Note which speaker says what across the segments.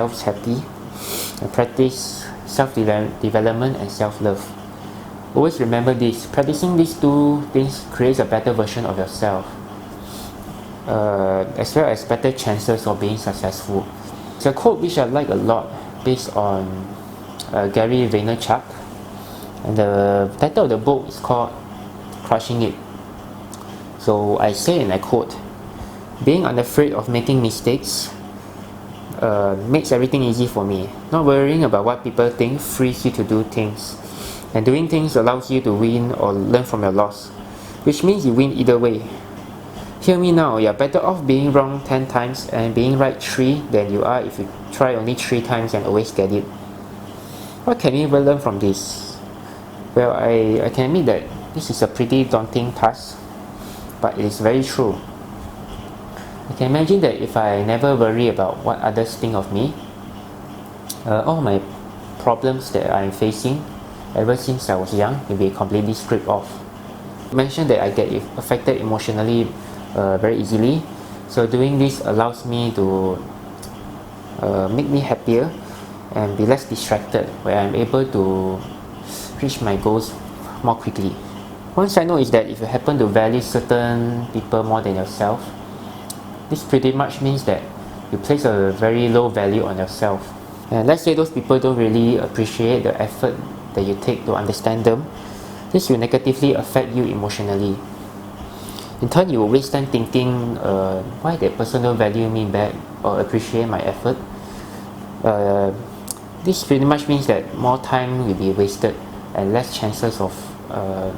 Speaker 1: yourselves happy, and practice self-development and self-love. Always remember this: practicing these two things creates a better version of yourself, as well as better chances of being successful. It's a quote which I like a lot, based on Gary Vaynerchuk, and the title of the book is called Crushing It. So I say, and I quote, "Being unafraid of making mistakes makes everything easy for me. Not worrying about what people think frees you to do things, and doing things allows you to win or learn from your loss, which means you win either way. Hear me now, you're better off being wrong 10 times and being right 3 than you are if you try only 3 times and always get it." What can we learn from this? Well, I can admit that this is a pretty daunting task, but it is very true. I can imagine that if I never worry about what others think of me, all my problems that I'm facing ever since I was young will be completely stripped off. I mentioned that I get affected emotionally very easily, so doing this allows me to make me happier and be less distracted, where I'm able to reach my goals more quickly. One side note is that if you happen to value certain people more than yourself, this pretty much means that you place a very low value on yourself. And let's say those people don't really appreciate the effort that you take to understand them. This will negatively affect you emotionally. In turn, you will waste time thinking why that person don't value me back or appreciate my effort. This pretty much means that more time will be wasted and less chances of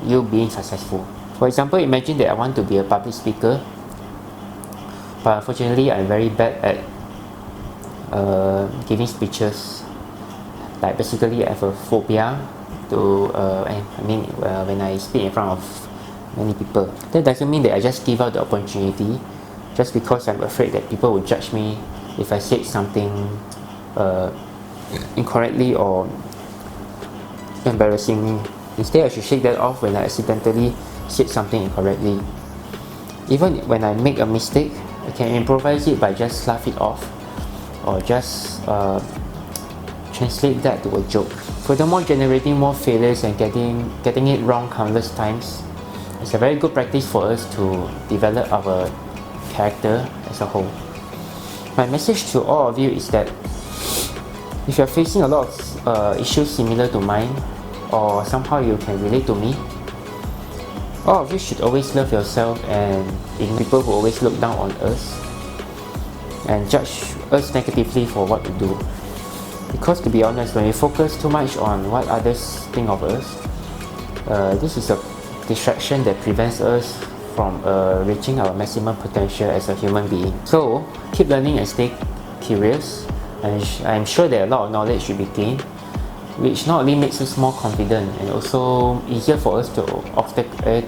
Speaker 1: you being successful. For example, imagine that I want to be a public speaker, but unfortunately I'm very bad at giving speeches. Like basically I have a phobia to when I speak in front of many people. That doesn't mean that I just give out the opportunity just because I'm afraid that people will judge me if I said something incorrectly or embarrassing me. Instead, I should shake that off when I accidentally said something incorrectly. Even when I make a mistake, I can improvise it by just laugh it off or just translate that to a joke. Furthermore, generating more failures and getting it wrong countless times is a very good practice for us to develop our character as a whole. My message to all of you is that if you're facing a lot of issues similar to mine, or somehow you can relate to me, all of you should always love yourself and ignore people who always look down on us and judge us negatively for what we do. Because to be honest, when we focus too much on what others think of us, this is a distraction that prevents us from reaching our maximum potential as a human being. So keep learning and stay curious, and I'm sure that a lot of knowledge will be gained, which not only makes us more confident and also easier for us to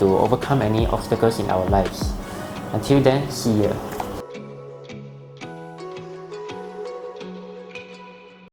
Speaker 1: overcome any obstacles in our lives. Until then, see ya.